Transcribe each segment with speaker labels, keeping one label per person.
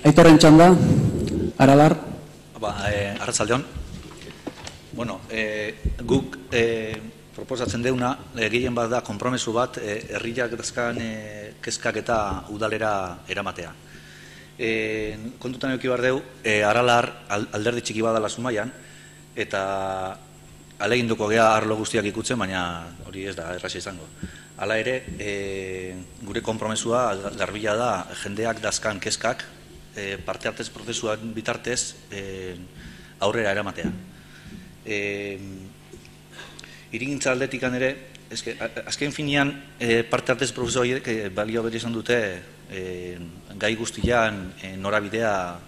Speaker 1: Aitorren txanda, Aralar.
Speaker 2: Arratsaldeon. Bueno, guk proposatzen deuna, gehien bat da konpromesu bat, herriak dazkan kezkak eta udalera eramatea. Kontutan eduki behar deu, Aralar alderdi txiki badala Zumaian, eta aleginduko gea arlo guztiak ikutzen, baina hori ez da erraza izango. Hala ere, gure konpromesua garbila da jendeak dazkan kezkak, parte hartez prozesuan bitartez aurrera eramatea. Hirigintza aldetikan ere, azken finean parte hartez prozesua balio bere izan dute gai guztian norabidea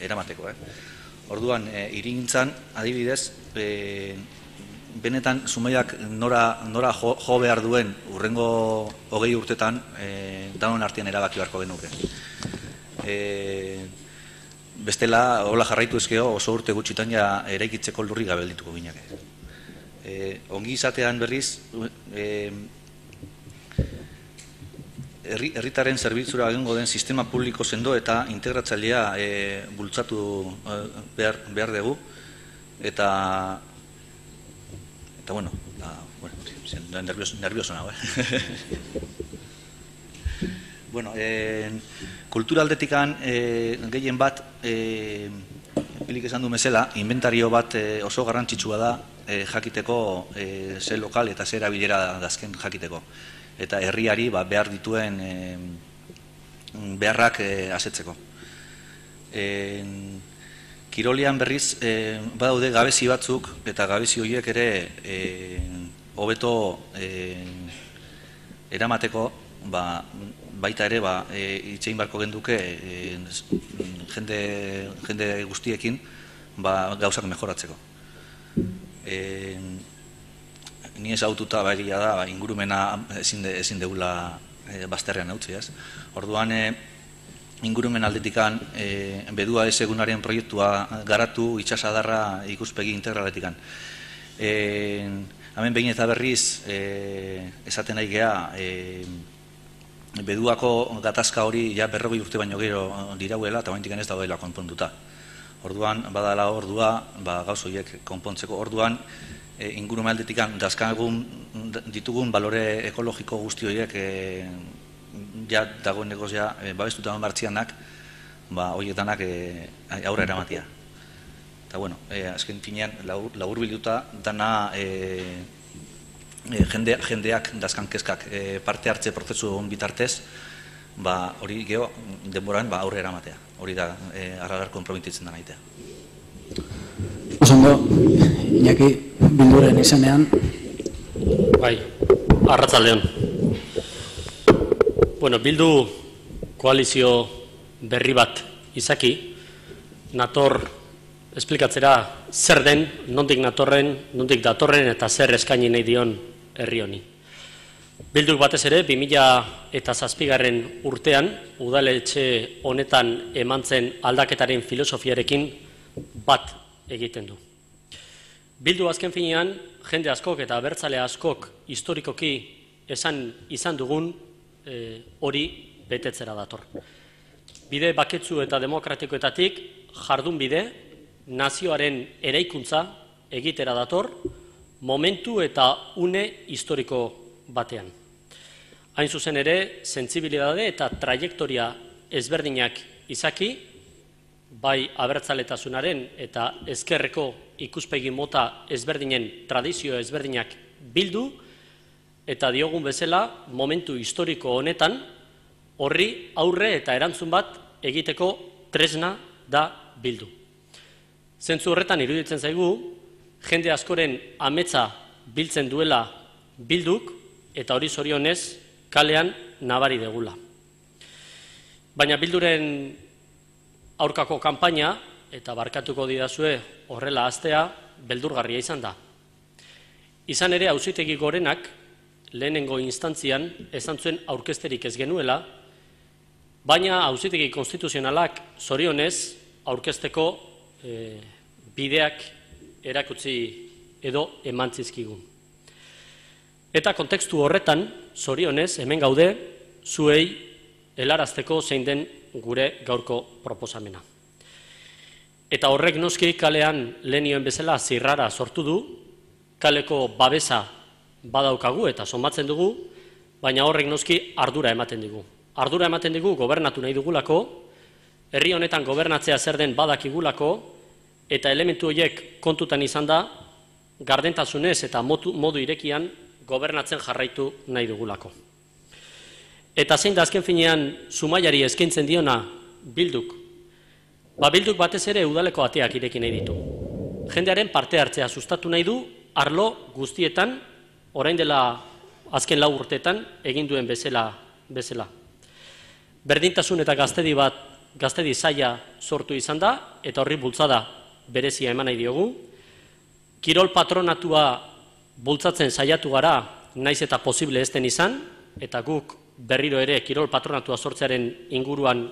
Speaker 2: eramateko. Orduan, hirigintzan, adibidez, benetan Zumaiak nora jo behar duen urrengo 20 urtetan danon artean erabaki beharko genuke. Bestela, hola jarraitu ezkeo oso urte gutxitan ja eraikitzeko lurri gabeldituko gineke. Ongi izatean berriz, herritaren zerbitzura egingo den sistema publiko sendo eta integratzailea bultzatu behar dugu, eta bueno, nervioso nago, Bueno, kultura aldetikan gehien bat, pilik esan du bezala, inventario bat oso garrantzitsua da jakiteko ze lokal eta ze erabilera dazken jakiteko. Eta herriari behar dituen beharrak asetzeko. Kirolian berriz badaude gabezi batzuk, eta gabezi horiek ere hobeto eramateko, baita ere itxein barko genduke jende guztiekin gauzak mejoratzeko. Ni ezagututa egia da ingurumena ezin degula bazterrean eutzi, ez? Orduan ingurumen aldetikan bedua ez egunaren proiektua garatu itsasadarra ikuspegi integraletikan. Hemen behin eta berriz esaten nahi gea beduako gatazka hori ja 40 urte baino gero dirauela eta oraindik ez daudela konponduta. Orduan badala ordua gauz horiek konpontzeko. Orduan ingurumen aldetikan dazkagun ditugun balore ekologiko guzti horiek ja dagoeneko babestuta martzianak, horietanak aurre eramatia. Eta bueno, azken finean labur bilduta dana jendeak dazkan kezkak parte hartze prozesu bitartez, hori geho denboran aurre eramatea. Hori da Aralar konprometitzen da nahitea.
Speaker 1: Osondo, Iñaki Bilduren izanean.
Speaker 3: Bai, arratsaldeon. Bueno, Bildu koalizio berri bat izaki, nator esplikatzera zer den, nondik datorren eta zer eskaini nahi dion herri honi. Bilduk batez ere, 2007 urtean, udaletxe honetan eman zen aldaketaren filosofiarekin bat egiten du. Bildu azken finean, jende askok eta abertzale askok historikoki izan dugun hori betetzera dator. Bide baketsu eta demokratikoetatik jardun bide, nazioaren eraikuntza egitera dator, momentu eta une historiko batean. Hain zuzen ere, sentsibilitate eta trajektoria ezberdinak izaki, bai abertzaletasunaren eta ezkerreko ikuspegi mota ezberdinen tradizio ezberdinak bildu, eta diogun bezala, momentu historiko honetan, horri aurre eta erantzun bat egiteko tresna da Bildu. Zentzu horretan iruditzen zaigu, jende askoren ametsa biltzen duela Bilduk, eta hori zorionez kalean nabari degula. Baina Bilduren aurkako kanpaina, eta barkatuko didazue horrela hastea, beldurgarria izan da. Izan ere, Auzitegi Gorenak lehenengo instantzian esan zuen aurkezterik ez genuela, baina Auzitegi Konstituzionalak zorionez aurkezteko bideak erakutsi edo emantzizkigun. Eta kontekstu horretan, zorionez, hemen gaude, zuei helarazteko zein den gure gaurko proposamena. Eta horrek noski kalean lehenioen bezala zirrara sortu du, kaleko babesa badaukagu eta somatzen dugu, baina horrek noski ardura ematen digu. Ardura ematen digu gobernatu nahi dugulako, herri honetan gobernatzea zer den badakigulako, eta elementu horiek kontutan izan da, gardentasunez eta modu irekian gobernatzen jarraitu nahi dugulako. Eta zein da azken finean Zumaiari eskaintzen diona Bilduk? Bilduk batez ere udaleko ateak ireki nahi ditu. Jendearen parte hartzea sustatu nahi du, arlo guztietan, orain dela azken 4 urteetan, egin duen bezala. Berdintasun eta gaztedi zaila sortu izan da, eta horri bultzada berezia eman nahi diogu. Kirol patronatua bultzatzen saiatu gara, naiz eta posible ez den izan, eta guk berriro ere kirol patronatua sortzearen inguruan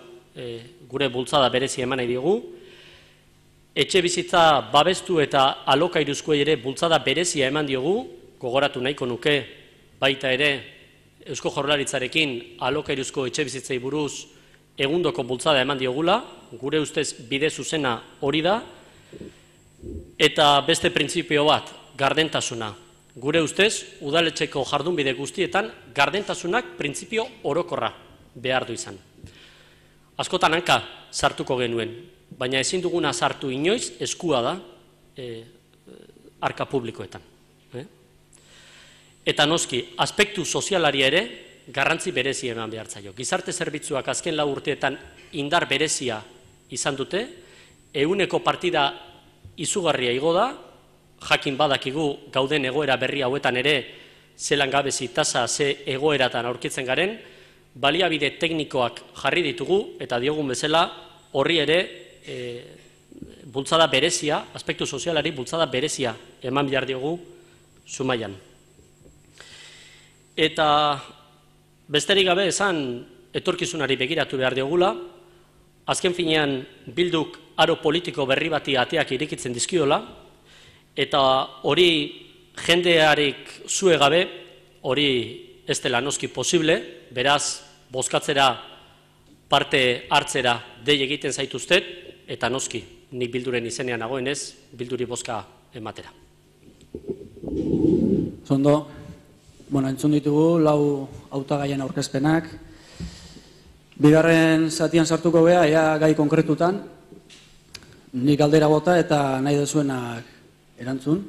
Speaker 3: gure bultzada berezia eman nahi diogu. Etxe bizitza babestu eta alokairuzkoei ere bultzada berezia eman diogu, gogoratu nahiko nuke baita ere Eusko Jaurlaritzarekin alokairuzko etxe bizitzei buruz egundoko bultzada eman diogula, gure ustez bide zuzena hori da, eta beste printzipio bat, gardentasuna. Gure ustez, udaletxeko jardunbide guztietan, gardentasunak printzipio orokorra behar du izan. Askotan hanka sartuko genuen, baina ezin duguna sartu inoiz eskua da arka publikoetan. Eta noski, aspektu sozialari ere garrantzi berezia eman behar zaio. Gizarte zerbitzuak azken 4 urteetan indar berezia izan dute, 100 partida izugarria igo da, jakin badakigu gauden egoera berri hauetan ere zelan gabezi tasa ze egoeratan aurkitzen garen, baliabide teknikoak jarri ditugu eta diogun bezala horri ere bultzada berezia, aspektu sozialari bultzada berezia eman behar diogu Zumaian. Eta besterik gabe esan etorkizunari begiratu behar diogula, azken finean Bilduk aro politiko berri bati ateak irekitzen dizkiola, eta hori jendearik zue gabe, hori ez dela noski posible, beraz, bozkatzera parte hartzera dei egiten zaituztet, eta noski, nik Bilduren izenean nagoenez, Bilduri bozka ematera.
Speaker 1: Zondo, entzun ditugu 4 hautagaien aurkezpenak. Bigarren zatian sartuko beha, ea gai konkretutan, nik galdera bota eta nahi dezuenak erantzun.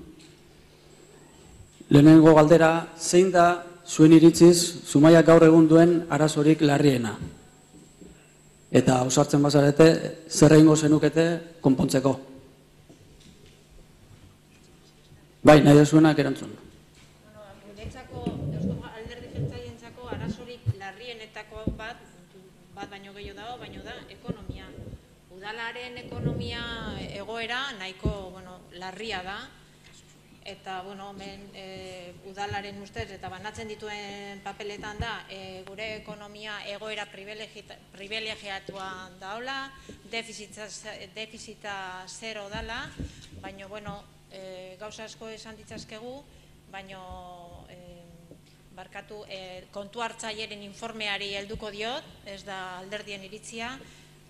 Speaker 1: Lehenengo galdera, zein da zuen iritziz Zumaiak gaur egun duen arazorik larriena? Eta ausartzen bazarete, zer egingo zenukete konpontzeko? Bai, nahi dezuenak erantzun.
Speaker 4: Guretzako, Eusko Alderdi Jeltzaleentzako arazorik larrienetako bat baino gehiago dago, baino da ekonomia. Udalaren ekonomia egoera nahiko larria da, eta udalaren ustez eta banatzen dituen papeletan da gure ekonomia egoera privilegiatua daola, defizita zero dala, baina gauza asko esan ditzazkegu, baina barkatu kontu hartzailearen informeari helduko diot, ez da alderdien iritzia,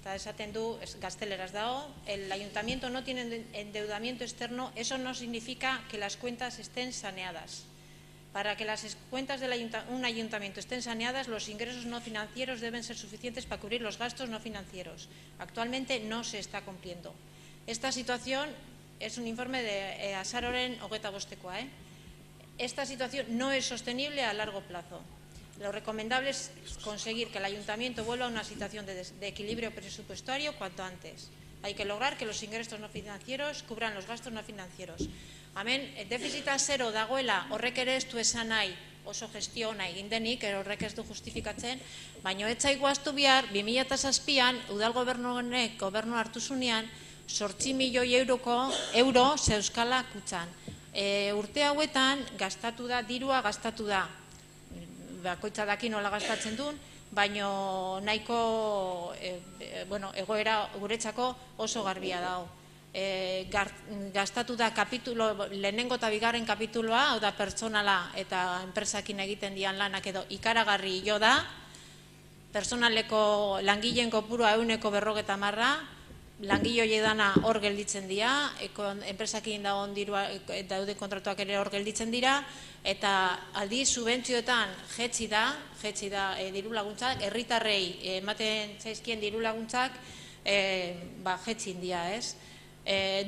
Speaker 4: eta esaten du, gazteleraz dago, el ayuntamiento no tiene endeudamiento externo, eso no significa que las cuentas estén saneadas. Para que las cuentas de un ayuntamiento estén saneadas, los ingresos no financieros deben ser suficientes para cubrir los gastos no financieros. Actualmente no se está cumpliendo. Esta situación es un informe de Azaroren 25koa. Esta situación no es sostenible a largo plazo. Lo recomendable es conseguir que el ayuntamiento vuelva a una situación de equilibrio presupuestario cuanto antes. Hay que lograr que los ingresos no financieros cubran los gastos no financieros. Hemen, defizita zero dagoela horrek ere ez du esan nahi oso gestio ona egin denik, horrek ez du justifikatzen, baina ez zaigu ahaztu behar, 2007an udal gobernu honek gobernu hartu zunean 8 milioi euro zeuskala kutxan. Urte hauetan gastatu da, dirua gastatu da. Bakoitza daki nola gastatzen duen, baina nahiko egoera guretzako oso garbia dago. Gastatu da lehenengo eta bigarren kapituloa, hau da pertsonala eta enpresakin egiten dian lanak edo ikaragarri jo da, personaleko langileen kopurua 150, langile horiek dana hor gelditzen dira, enpresakin dauden kontratuak ere hor gelditzen dira, eta aldi subentzioetan jetzi da diru laguntzak, herritarrei ematen zaizkien diru laguntzak jetzin dira, ez?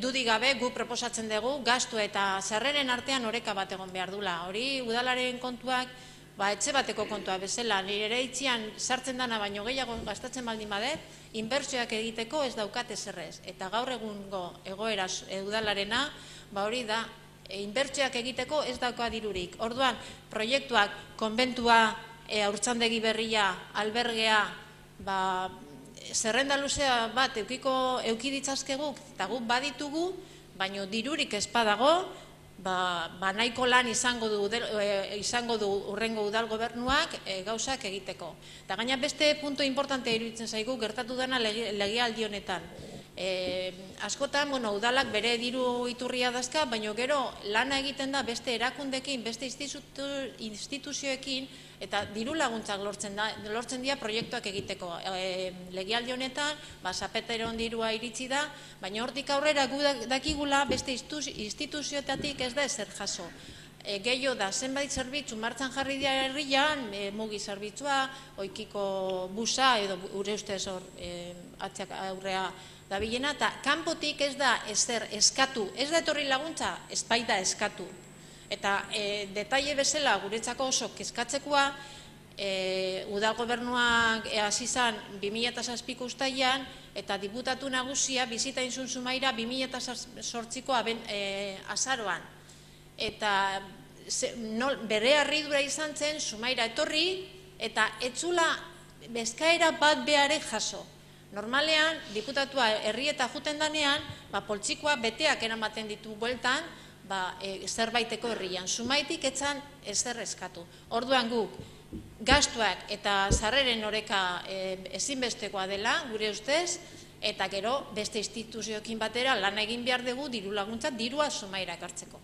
Speaker 4: Dudik gabe, gu proposatzen dugu, gastu eta sarreren artean oreka bat egon behar dula. Hori, udalaren kontuak, etxe bateko kontua bezala, nire ere itxian sartzen dana baino gehiago gastatzen baldin badet, inbertsioak egiteko ez daukat ezerrez. Eta gaur egungo egoera udalarena, hori da, inbertsioak egiteko ez dauka dirurik. Orduan, proiektuak, konbentua, haurtzandegi berria, albergea, zerrenda luzea bat euki ditzazkegu, eta guk baditugu, baino dirurik ez badago, nahiko lan izango du urrengo udal gobernuak gauzak egiteko. Eta gaina beste punto importante iruditzen zaigu gertatu dena legealdi honetan. Askotan, udalak bere diru iturria dazka, baina gero lana egiten da beste erakundekin, beste instituzioekin, eta diru laguntzak lortzen dira proiektuak egiteko. Legealdi honetan, zapeteron dirua iritsi da, baina hortik aurrera gu dakigula beste instituzioetatik ez da ezer jaso. Gehiago da, zenbait zerbitzu martxan jarri dira herrian, mugi zerbitzua, oikiko busa, edo gure ustez hor atxak aurrea dabilena, eta kanpotik ez da ezer eskatu, ez da etorri laguntza, ez baita eskatu. Eta detaile bezala guretzako oso kezkatzekoa, udal gobernuak hasi zan 2007ko uztailean, eta diputatu nagusia bizita inzun Zumaira 2008ko azaroan. Eta bere harridura izan zen Zumaira etorri, eta etzula bezkaera bat behare jaso. Normalean, diputatua herrieta juten danean, poltsikoa beteak eramaten ditu bueltan, zerbaiteko herrian. Zumaitik etzan ezer eskatu. Orduan guk, gastuak eta sarreren oreka ezinbestekoa dela, gure ustez, eta gero beste instituzioekin batera lan egin behar dugu diru laguntza dirua Zumaira ekartzeko.